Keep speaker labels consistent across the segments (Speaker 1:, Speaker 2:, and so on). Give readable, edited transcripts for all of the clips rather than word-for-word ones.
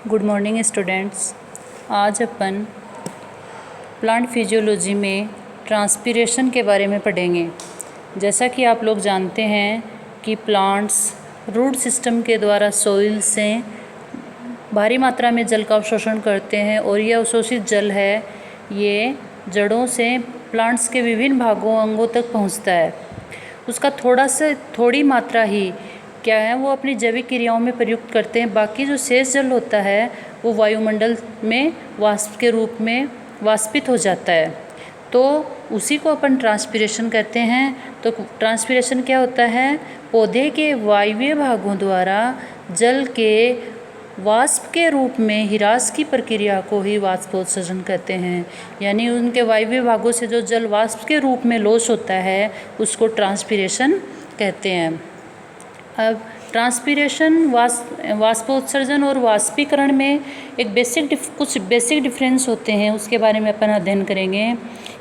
Speaker 1: Good morning students. आज अपन plant physiology में transpiration के बारे में पढ़ेंगे। जैसा कि आप लोग जानते हैं कि प्लांट्स रूट सिस्टम के द्वारा सॉइल से भारी मात्रा में जल का अवशोषण करते हैं और यह अवशोषित जल है ये जड़ों से प्लांट्स के विभिन्न भागों अंगों तक पहुंचता है। उसका थोड़ी मात्रा ही क्या है वो अपनी जैविक क्रियाओं में प्रयुक्त करते हैं। बाकी जो शेष जल होता है वो वायुमंडल में वाष्प के रूप में वाष्पित हो जाता है, तो उसी को अपन ट्रांसपीरेशन कहते हैं। तो ट्रांसपीरेशन क्या होता है? पौधे के वायवीय भागों द्वारा जल के वाष्प के रूप में ह्रास की प्रक्रिया को ही वाष्पोत्सर्जन कहते हैं। यानी उनके वायवीय भागों से जो जल वाष्प के रूप में लोश होता है उसको ट्रांसपीरेशन कहते हैं। अब ट्रांसपीरेशन वाष्पोत्सर्जन और वाष्पीकरण में कुछ बेसिक डिफरेंस होते हैं, उसके बारे में अपन अध्ययन करेंगे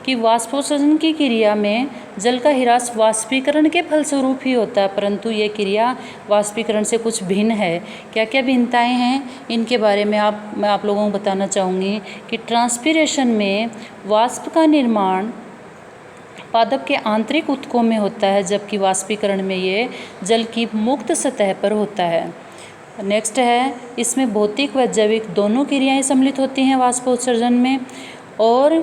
Speaker 1: कि वाष्पोत्सर्जन की क्रिया में जल का ह्रास वाष्पीकरण के फलस्वरूप ही होता है, परंतु ये क्रिया वाष्पीकरण से कुछ भिन्न है। क्या क्या भिन्नताएं हैं इनके बारे में मैं आप लोगों को बताना चाहूँगी कि ट्रांसपीरेशन में वाष्प का निर्माण पादप के आंतरिक ऊतकों में होता है, जबकि वाष्पीकरण में ये जल की मुक्त सतह पर होता है। नेक्स्ट है, इसमें भौतिक व जैविक दोनों क्रियाएं सम्मिलित होती हैं वाष्पोत्सर्जन में। और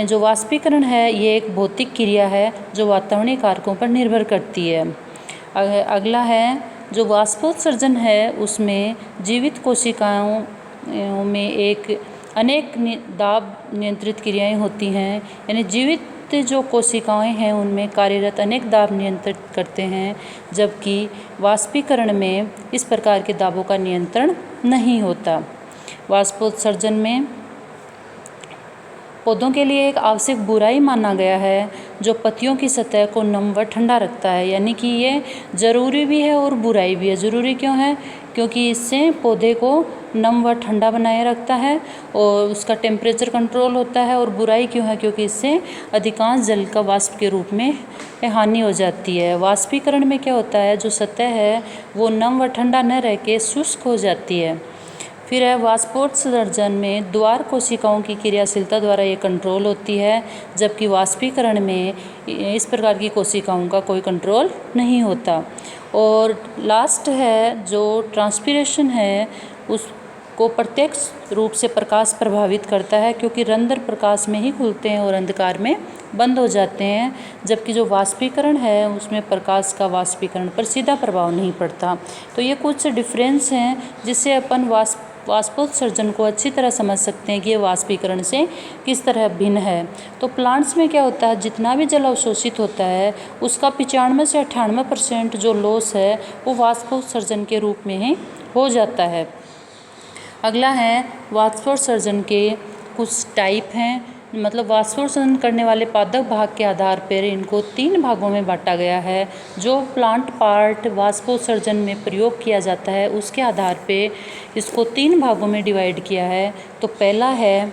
Speaker 1: जो वाष्पीकरण है ये एक भौतिक क्रिया है जो वातावरणीय कारकों पर निर्भर करती है। अगला है, जो वाष्पोत्सर्जन है उसमें जीवित कोशिकाओं में अनेक दाब नियंत्रित क्रियाएं होती हैं। यानी जीवित जो कोशिकाएं हैं उनमें कार्यरत अनेक दाब नियंत्रित करते हैं, जबकि वाष्पीकरण में इस प्रकार के दाबों का नियंत्रण नहीं होता। वाष्पोत्सर्जन में पौधों के लिए एक आवश्यक बुराई माना गया है जो पत्तियों की सतह को नम व ठंडा रखता है। यानी कि ये ज़रूरी भी है और बुराई भी है। ज़रूरी क्यों है? क्योंकि इससे पौधे को नम व ठंडा बनाए रखता है और उसका टेम्परेचर कंट्रोल होता है। और बुराई क्यों है? क्योंकि इससे अधिकांश जल का वाष्प के रूप में हानि हो जाती है। वाष्पीकरण में क्या होता है, जो सतह है वो नम व ठंडा न रह के शुष्क हो जाती है। फिर है, वाष्पोत्सर्जन में द्वार कोशिकाओं की क्रियाशीलता द्वारा ये कंट्रोल होती है, जबकि वाष्पीकरण में इस प्रकार की कोशिकाओं का कोई कंट्रोल नहीं होता। और लास्ट है, जो ट्रांसपीरेशन है उसको प्रत्यक्ष रूप से प्रकाश प्रभावित करता है, क्योंकि रंध्र प्रकाश में ही खुलते हैं और अंधकार में बंद हो जाते हैं, जबकि जो वाष्पीकरण है उसमें प्रकाश का वाष्पीकरण पर सीधा प्रभाव नहीं पड़ता। तो ये कुछ डिफरेंस हैं जिससे अपन वाष्पोत्सर्जन को अच्छी तरह समझ सकते हैं कि ये वाष्पीकरण से किस तरह भिन्न है। तो प्लांट्स में क्या होता है, जितना भी जल अवशोषित होता है उसका 95 से 98% जो लॉस है वो वाष्पोत्सर्जन के रूप में ही हो जाता है। अगला है, वाष्पोत्सर्जन के कुछ टाइप हैं। मतलब वाष्पोत्सर्जन करने वाले पादप भाग के आधार पर इनको 3 भागों में बांटा गया है। जो प्लांट पार्ट वाष्पोत्सर्जन में प्रयोग किया जाता है उसके आधार पे इसको 3 भागों में डिवाइड किया है। तो पहला है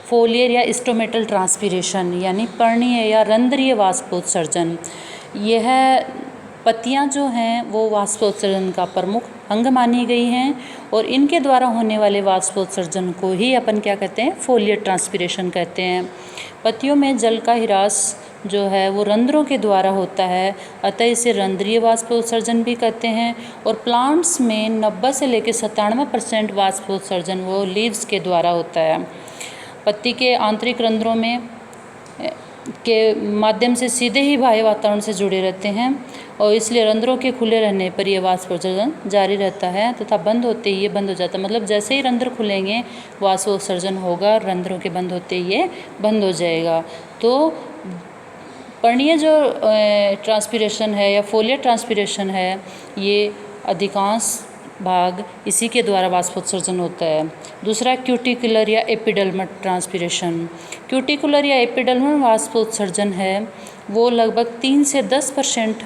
Speaker 1: फोलियर या स्टोमेटल ट्रांसपीरेशन, यानी पर्णीय या रंध्रीय वाष्पोत्सर्जन। यह पत्तियां जो हैं वो वाष्पोत्सर्जन का प्रमुख अंग मानी गई हैं और इनके द्वारा होने वाले वाष्पोत्सर्जन को ही अपन क्या कहते हैं, फोलियर ट्रांसपीरेशन कहते हैं। पत्तियों में जल का ह्रास जो है वो रंध्रों के द्वारा होता है, अतः इसे रंध्रीय वाष्पोत्सर्जन भी कहते हैं। और प्लांट्स में 90 से लेकर 97% वाष्पोत्सर्जन वो लीव्स के द्वारा होता है। पत्ती के आंतरिक रंध्रों में के माध्यम से सीधे ही बाह्य वातावरण से जुड़े रहते हैं और इसलिए रंध्रों के खुले रहने पर यह वाष्पोत्सर्जन जारी रहता है तथा बंद होते ही ये बंद हो जाता है। मतलब जैसे ही रंध्र खुलेंगे वाष्पोत्सर्जन होगा, रंध्रों के बंद होते ही ये बंद हो जाएगा। तो पर्णीय जो ट्रांसपीरेशन है या फोलियर ट्रांसपीरेशन है ये अधिकांश भाग इसी के द्वारा वाष्पोत्सर्जन होता है। दूसरा, क्यूटिकुलर या एपिडर्मल ट्रांसपीरेशन। क्यूटिकुलर या एपिडर्मल वाष्पोत्सर्जन है वो लगभग 3 से 10%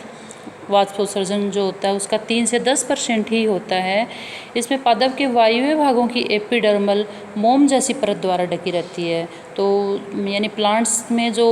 Speaker 1: वाष्पोत्सर्जन जो होता है उसका 3 से 10% ही होता है। इसमें पादप के वायवीय भागों की एपिडर्मल मोम जैसी परत द्वारा ढकी रहती है। तो यानी प्लांट्स में जो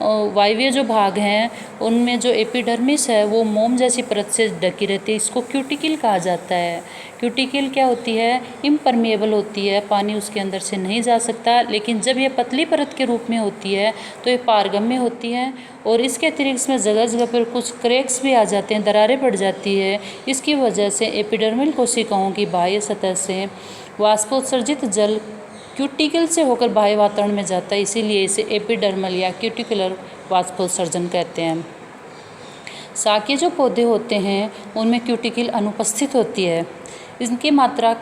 Speaker 1: वायवीय जो भाग हैं उनमें जो एपिडर्मिस है वो मोम जैसी परत से ढकी रहती है। इसको क्यूटिकल कहा जाता है। क्यूटिकल क्या होती है, इम्परमेएबल होती है, पानी उसके अंदर से नहीं जा सकता। लेकिन जब ये पतली परत के रूप में होती है तो ये पारगम्य होती है। और इसके अतिरिक्त इसमें जगह जगह पर कुछ क्रैक्स भी आ जाते हैं, दरारें पड़ जाती है। इसकी वजह से एपिडर्मल कोशिकाओं की बाह्य सतह से वाष्पोत्सर्जित जल क्यूटिकल से होकर बाह्य वातावरण में जाता है, इसीलिए इसे एपिडर्मल या क्यूटिकुलर वाष्पोत्सर्जन कहते हैं। शाकीय जो पौधे होते हैं उनमें क्यूटिकल अनुपस्थित होती है, इसकी मात्रा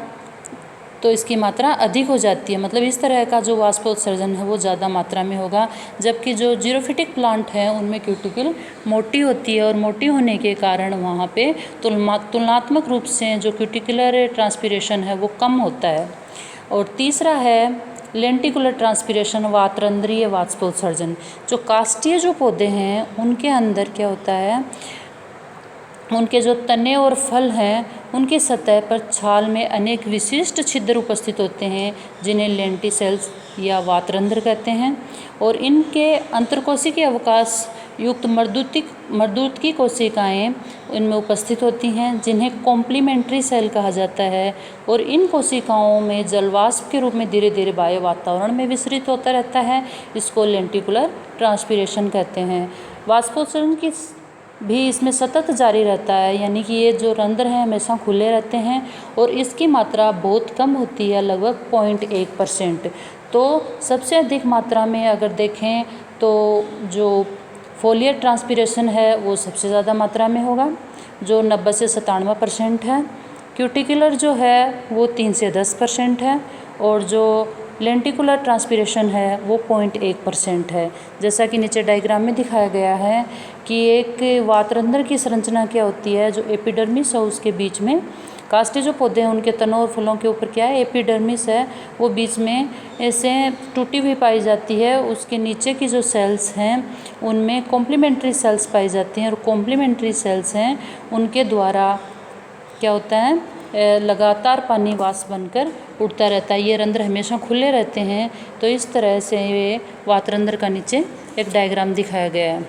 Speaker 1: अधिक हो जाती है। मतलब इस तरह का जो वाष्पोत्सर्जन है वो ज़्यादा मात्रा में होगा। जबकि जो जीरोफिटिक प्लांट हैं उनमें क्यूटिकल मोटी होती है और मोटी होने के कारण वहाँ पे तुलनात्मक रूप से जो क्यूटिकुलर ट्रांसपीरेशन है वो कम होता है। और तीसरा है लेंटिकुलर ट्रांसपीरेशन, वातरंध्रीय वाष्पोत्सर्जन। जो काष्ठीय जो पौधे हैं उनके अंदर क्या होता है, उनके जो तने और फल हैं उनकी सतह पर छाल में अनेक विशिष्ट छिद्र उपस्थित होते हैं जिन्हें लेंटिसेल्स या वातरंध्र कहते हैं। और इनके अंतर्कोशिकीय अवकाश युक्त मर्दूतकी कोशिकाएं इनमें उपस्थित होती हैं जिन्हें कॉम्प्लीमेंट्री सेल कहा जाता है। और इन कोशिकाओं में जलवाष्प के रूप में धीरे धीरे बाह्य वातावरण में विसरित होता रहता है। इसको लेंटिकुलर ट्रांसपीरेशन कहते हैं। वाष्पोत्सर्जन की भी इसमें सतत जारी रहता है, यानी कि ये जो रंध्र हैं हमेशा खुले रहते हैं और इसकी मात्रा बहुत कम होती है, लगभग 0.1%। तो सबसे अधिक मात्रा में अगर देखें तो जो फोलियर ट्रांसपीरेशन है वो सबसे ज़्यादा मात्रा में होगा, जो 90 से 97% है। क्यूटिकुलर जो है वो 3 से 10% है और जो लेंटिकुलर ट्रांसपीरेशन है वो 0.1% है। जैसा कि नीचे डायग्राम में दिखाया गया है कि एक वातरंध्र की संरचना क्या होती है, जो एपिडर्मिस है उसके बीच में काष्ठीय जो पौधे हैं उनके तनों और फूलों के ऊपर क्या है, एपिडर्मिस है, वो बीच में ऐसे टूटी हुई पाई जाती है। उसके नीचे की जो सेल्स हैं उनमें कॉम्प्लीमेंट्री सेल्स पाई जाती हैं और कॉम्प्लीमेंट्री सेल्स हैं उनके द्वारा क्या होता है, लगातार पानी वाष्प बनकर उड़ता रहता है। ये रंध्र हमेशा खुले रहते हैं। तो इस तरह से ये वातरंध्र का नीचे एक डायग्राम दिखाया गया है।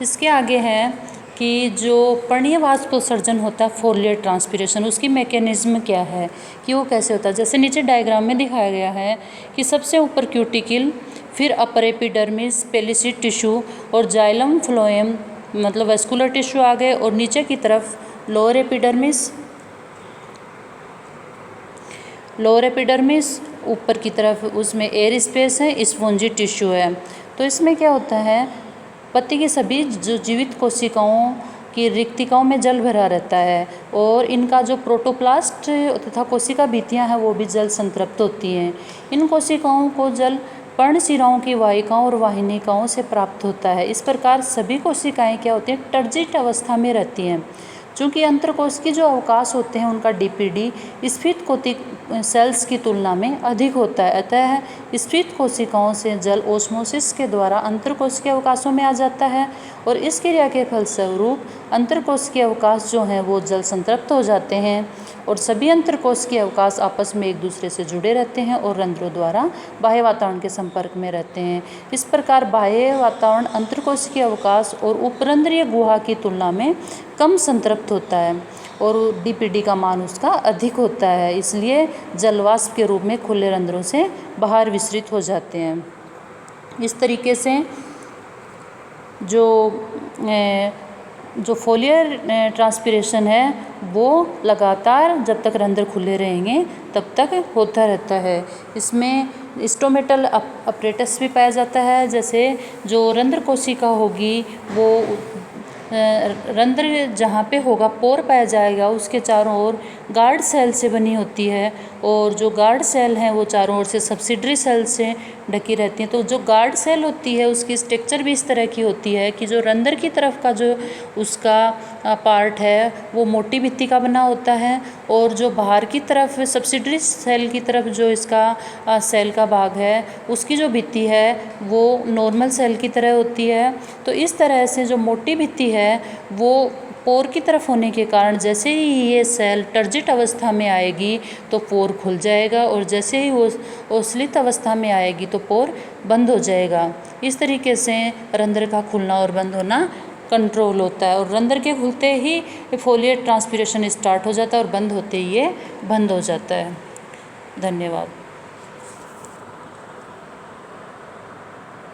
Speaker 1: इसके आगे है कि जो पर्णीय वाष्पोत्सर्जन होता है फोलियर ट्रांसपीरेशन, उसकी मैकेनिज्म क्या है कि वो कैसे होता है। जैसे नीचे डायग्राम में दिखाया गया है कि सबसे ऊपर क्यूटिकल, फिर अपर एपिडर्मिस, पेलिसिड टिश्यू और जाइलम फ्लोएम मतलब वेस्कुलर टिश्यू आ गए, और नीचे की तरफ लोअर एपिडर्मिस, ऊपर की तरफ उसमें एयर स्पेस है, स्पॉन्जी टिश्यू है। तो इसमें क्या होता है, पत्ती की सभी जो जीवित कोशिकाओं की रिक्तिकाओं में जल भरा रहता है और इनका जो प्रोटोप्लास्ट तथा कोशिका भित्तियाँ हैं वो भी जल संतृप्त होती हैं। इन कोशिकाओं को जल पर्णशिराओं की वाहिकाओं और वाहिनिकाओं से प्राप्त होता है। इस प्रकार सभी कोशिकाएं क्या होती हैं, टर्जिट अवस्था में रहती हैं। चूँकि अंतर्कोश की जो अवकाश होते हैं उनका डीपीडी स्फीत सेल्स की तुलना में अधिक होता है, अतः स्फीत कोशिकाओं से जल ओस्मोसिस के द्वारा अंतर्कोश के अवकाशों में आ जाता है और इस क्रिया के फलस्वरूप अंतर्कोश के अवकाश जो हैं वो जल संतृप्त हो जाते हैं और सभी अंतर्कोश के अवकाश आपस में एक दूसरे से जुड़े रहते हैं और रंध्रों द्वारा बाह्य वातावरण के संपर्क में रहते हैं। इस प्रकार बाह्य वातावरण अंतर्कोश के अवकाश और उपरंध्रीय गुहा की तुलना में कम संतृप्त होता है और डीपीडी का मान उसका अधिक होता है, इसलिए जलवाष्प के रूप में खुले रंध्रों से बाहर विसरित हो जाते हैं। इस तरीके से जो फोलियर ट्रांसपीरेशन है वो लगातार जब तक रंध्र खुले रहेंगे तब तक होता रहता है। इसमें स्टोमेटल अपरेटस भी पाया जाता है। जैसे जो रंध्र कोशिका होगी वो रंध्र जहाँ पे होगा पोर पाया जाएगा उसके चारों ओर गार्ड सेल से बनी होती है और जो गार्ड सेल हैं वो चारों ओर से सब्सिडरी सेल से ढकी रहती हैं। तो जो गार्ड सेल होती है उसकी स्ट्रक्चर भी इस तरह की होती है कि जो रंध्र की तरफ का जो उसका पार्ट है वो मोटी भित्ति का बना होता है और जो बाहर की तरफ सब्सिडरी सेल की तरफ जो इसका सेल का भाग है उसकी जो भित्ति है वो नॉर्मल सेल की तरह होती है। तो इस तरह से जो मोटी भित्ति है वो पोर की तरफ होने के कारण जैसे ही ये सेल टर्जिट अवस्था में आएगी तो पोर खुल जाएगा और जैसे ही वो ओस्लित अवस्था में आएगी तो पोर बंद हो जाएगा। इस तरीके से रंध्र का खुलना और बंद होना कंट्रोल होता है और रंध्र के खुलते ही फोलियर ट्रांसपीरेशन स्टार्ट हो जाता है और बंद होते ही ये बंद हो जाता है। धन्यवाद।